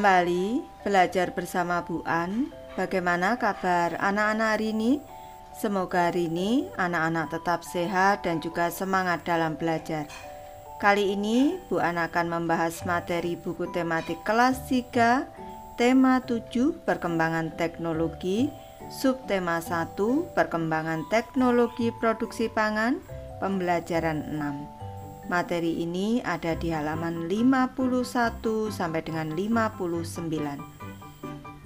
Kembali belajar bersama Bu An. Bagaimana kabar anak-anak hari ini? Semoga hari ini anak-anak tetap sehat dan juga semangat dalam belajar. Kali ini Bu An akan membahas materi buku tematik kelas 3, tema 7 perkembangan teknologi, subtema 1 perkembangan teknologi produksi pangan, pembelajaran 6. Materi ini ada di halaman 51 sampai dengan 59.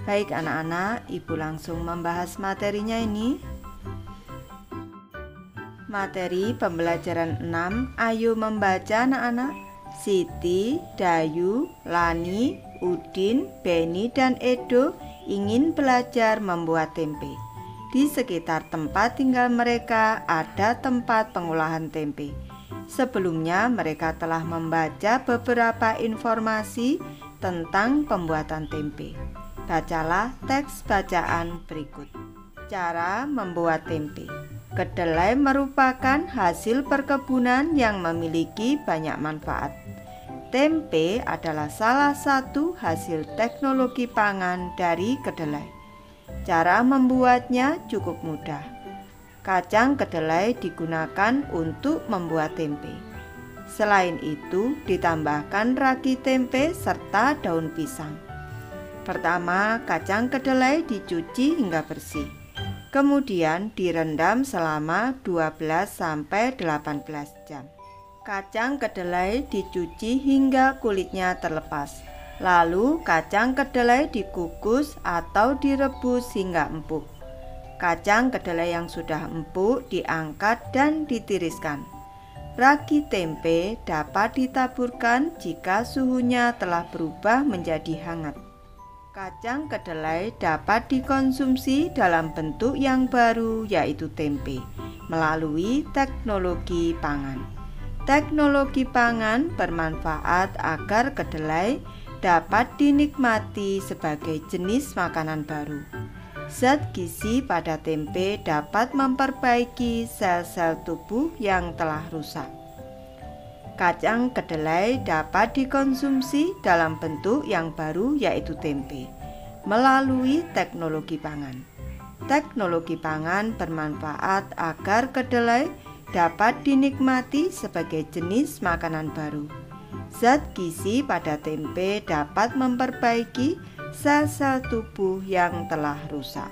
Baik anak-anak, Ibu langsung membahas materinya ini. Materi pembelajaran 6, ayo membaca anak-anak. Siti, Dayu, Lani, Udin, Beni, dan Edo ingin belajar membuat tempe. Di sekitar tempat tinggal mereka ada tempat pengolahan tempe. Sebelumnya mereka telah membaca beberapa informasi tentang pembuatan tempe. Bacalah teks bacaan berikut. Cara membuat tempe. Kedelai merupakan hasil perkebunan yang memiliki banyak manfaat. Tempe adalah salah satu hasil teknologi pangan dari kedelai. Cara membuatnya cukup mudah. Kacang kedelai digunakan untuk membuat tempe. Selain itu, ditambahkan ragi tempe serta daun pisang. Pertama, kacang kedelai dicuci hingga bersih. Kemudian direndam selama 12-18 jam. Kacang kedelai dicuci hingga kulitnya terlepas. Lalu kacang kedelai dikukus atau direbus hingga empuk. Kacang kedelai yang sudah empuk diangkat dan ditiriskan. Ragi tempe dapat ditaburkan jika suhunya telah berubah menjadi hangat. Kacang kedelai dapat dikonsumsi dalam bentuk yang baru, yaitu tempe, melalui teknologi pangan. Teknologi pangan bermanfaat agar kedelai dapat dinikmati sebagai jenis makanan baru. Zat gizi pada tempe dapat memperbaiki sel-sel tubuh yang telah rusak. Kacang kedelai dapat dikonsumsi dalam bentuk yang baru, yaitu tempe, melalui teknologi pangan. Teknologi pangan bermanfaat agar kedelai dapat dinikmati sebagai jenis makanan baru. Zat gizi pada tempe dapat memperbaiki sel-sel tubuh yang telah rusak.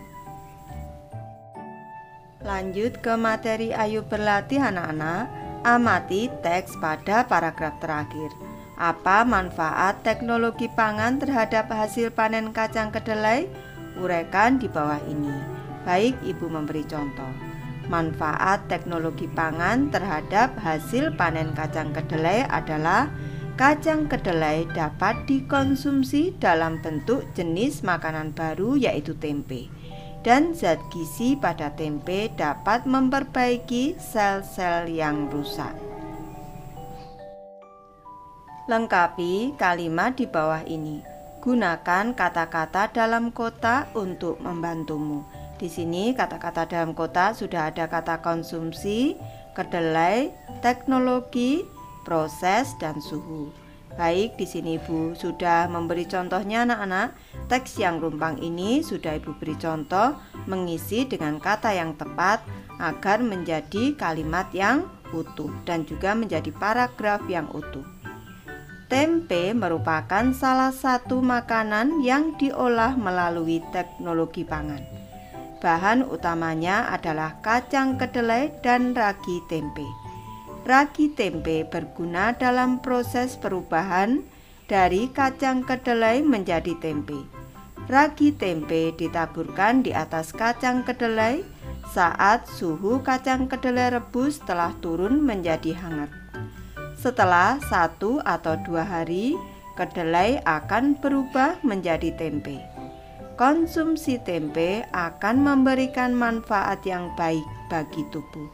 Lanjut ke materi ayo berlatih anak-anak. Amati teks pada paragraf terakhir. Apa manfaat teknologi pangan terhadap hasil panen kacang kedelai? Uraikan di bawah ini. Baik, Ibu memberi contoh. Manfaat teknologi pangan terhadap hasil panen kacang kedelai adalah kacang kedelai dapat dikonsumsi dalam bentuk jenis makanan baru, yaitu tempe. Dan zat gizi pada tempe dapat memperbaiki sel-sel yang rusak. Lengkapi kalimat di bawah ini. Gunakan kata-kata dalam kotak untuk membantumu. Di sini kata-kata dalam kotak sudah ada kata konsumsi, kedelai, teknologi, proses, dan suhu. Baik, di sini Ibu sudah memberi contohnya anak-anak. Teks yang rumpang ini sudah Ibu beri contoh mengisi dengan kata yang tepat agar menjadi kalimat yang utuh dan juga menjadi paragraf yang utuh. Tempe merupakan salah satu makanan yang diolah melalui teknologi pangan. Bahan utamanya adalah kacang kedelai dan ragi tempe. Ragi tempe berguna dalam proses perubahan dari kacang kedelai menjadi tempe. Ragi tempe ditaburkan di atas kacang kedelai saat suhu kacang kedelai rebus telah turun menjadi hangat. Setelah 1 atau 2 hari, kedelai akan berubah menjadi tempe. Konsumsi tempe akan memberikan manfaat yang baik bagi tubuh.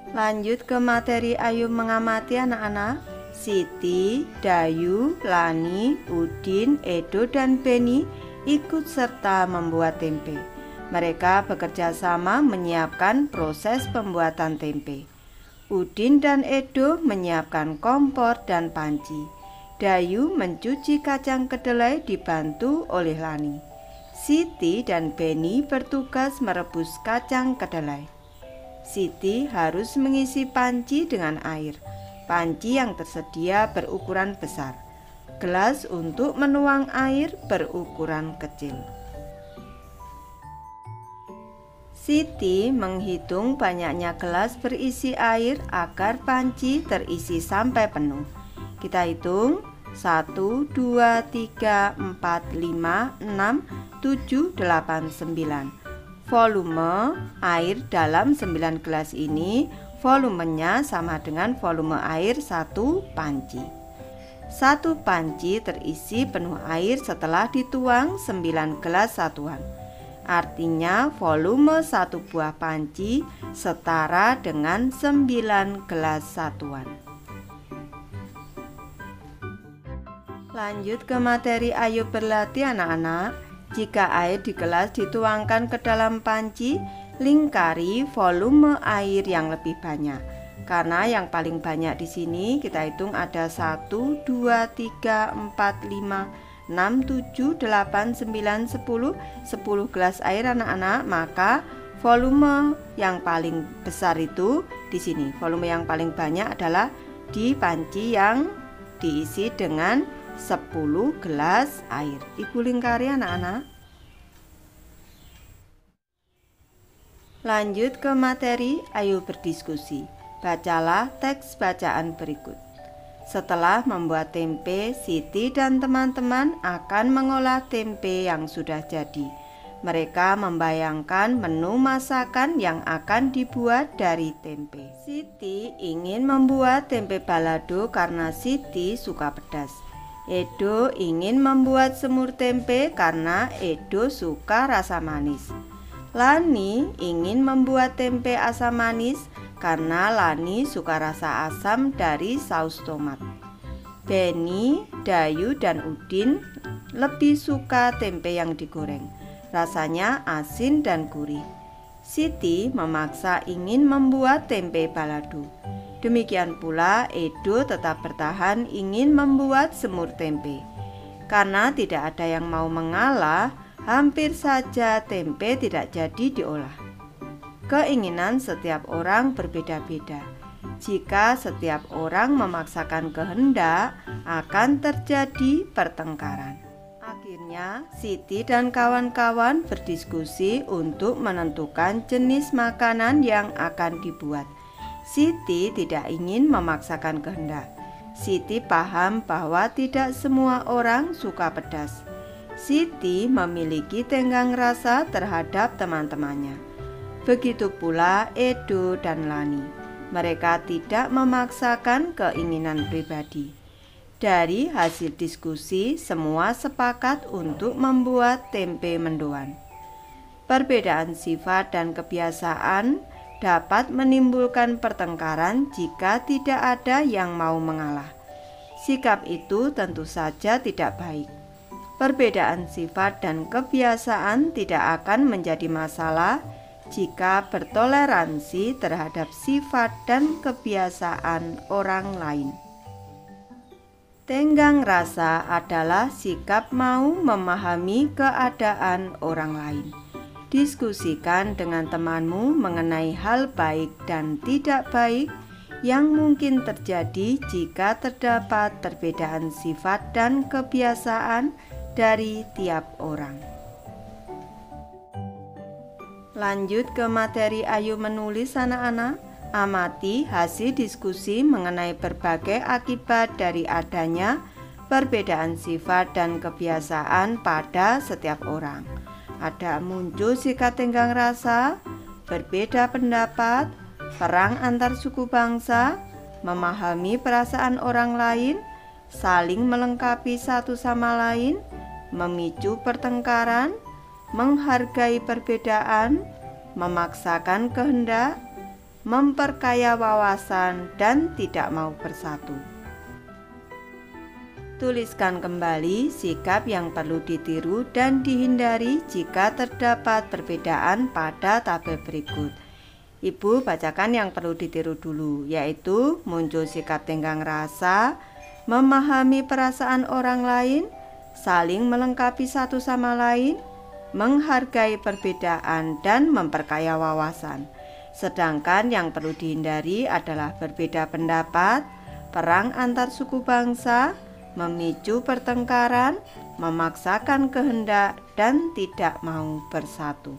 Lanjut ke materi ayo mengamati anak-anak. Siti, Dayu, Lani, Udin, Edo, dan Beni ikut serta membuat tempe. Mereka bekerja sama menyiapkan proses pembuatan tempe. Udin dan Edo menyiapkan kompor dan panci. Dayu mencuci kacang kedelai dibantu oleh Lani. Siti dan Beni bertugas merebus kacang kedelai. Siti harus mengisi panci dengan air. Panci yang tersedia berukuran besar. Gelas untuk menuang air berukuran kecil. Siti menghitung banyaknya gelas berisi air agar panci terisi sampai penuh. Kita hitung 1, 2, 3, 4, 5, 6, 7, 8, 9. Volume air dalam 9 gelas ini volumenya sama dengan volume air 1 panci. 1 panci terisi penuh air setelah dituang 9 gelas satuan. Artinya volume 1 buah panci setara dengan 9 gelas satuan. Lanjut ke materi ayo berlatih anak-anak. Jika air di gelas dituangkan ke dalam panci, lingkari volume air yang lebih banyak. Karena yang paling banyak di sini kita hitung ada 1, 2, 3, 4, 5, 6, 7, 8, 9, 10 gelas air anak-anak, maka volume yang paling besar itu di sini. Volume yang paling banyak adalah di panci yang diisi dengan 10 gelas air. Ibu lingkari anak-anak. Lanjut ke materi, ayo berdiskusi. Bacalah teks bacaan berikut. Setelah membuat tempe, Siti dan teman-teman akan mengolah tempe yang sudah jadi. Mereka membayangkan menu masakan yang akan dibuat dari tempe. Siti ingin membuat tempe balado karena Siti suka pedas. Edo ingin membuat semur tempe karena Edo suka rasa manis. Lani ingin membuat tempe asam manis karena Lani suka rasa asam dari saus tomat. Beni, Dayu, dan Udin lebih suka tempe yang digoreng. Rasanya asin dan gurih. Siti memaksa ingin membuat tempe balado. Demikian pula Edo tetap bertahan ingin membuat semur tempe. Karena tidak ada yang mau mengalah, hampir saja tempe tidak jadi diolah. Keinginan setiap orang berbeda-beda. Jika setiap orang memaksakan kehendak, akan terjadi pertengkaran. Akhirnya, Siti dan kawan-kawan berdiskusi untuk menentukan jenis makanan yang akan dibuat. Siti tidak ingin memaksakan kehendak. Siti paham bahwa tidak semua orang suka pedas. Siti memiliki tenggang rasa terhadap teman-temannya. Begitu pula Edo dan Lani. Mereka tidak memaksakan keinginan pribadi. Dari hasil diskusi, semua sepakat untuk membuat tempe mendoan. Perbedaan sifat dan kebiasaan dapat menimbulkan pertengkaran jika tidak ada yang mau mengalah. Sikap itu tentu saja tidak baik. Perbedaan sifat dan kebiasaan tidak akan menjadi masalah jika bertoleransi terhadap sifat dan kebiasaan orang lain. Tenggang rasa adalah sikap mau memahami keadaan orang lain. Diskusikan dengan temanmu mengenai hal baik dan tidak baik yang mungkin terjadi jika terdapat perbedaan sifat dan kebiasaan dari tiap orang. Lanjut ke materi ayo menulis anak-anak. Amati hasil diskusi mengenai berbagai akibat dari adanya perbedaan sifat dan kebiasaan pada setiap orang. Ada muncul sikap tenggang rasa, berbeda pendapat, perang antar suku bangsa, memahami perasaan orang lain, saling melengkapi satu sama lain, memicu pertengkaran, menghargai perbedaan, memaksakan kehendak, memperkaya wawasan, dan tidak mau bersatu. Tuliskan kembali sikap yang perlu ditiru dan dihindari jika terdapat perbedaan pada tabel berikut. Ibu bacakan yang perlu ditiru dulu, yaitu muncul sikap tenggang rasa, memahami perasaan orang lain, saling melengkapi satu sama lain, menghargai perbedaan, dan memperkaya wawasan. Sedangkan yang perlu dihindari adalah berbeda pendapat, perang antar suku bangsa, memicu pertengkaran, memaksakan kehendak, dan tidak mau bersatu.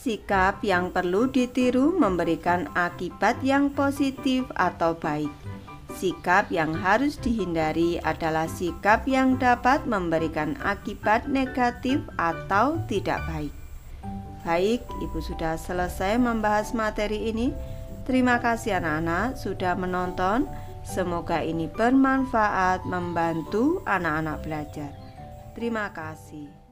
Sikap yang perlu ditiru memberikan akibat yang positif atau baik. Sikap yang harus dihindari adalah sikap yang dapat memberikan akibat negatif atau tidak baik. Baik, Ibu sudah selesai membahas materi ini. Terima kasih anak-anak sudah menonton. Semoga ini bermanfaat membantu anak-anak belajar. Terima kasih.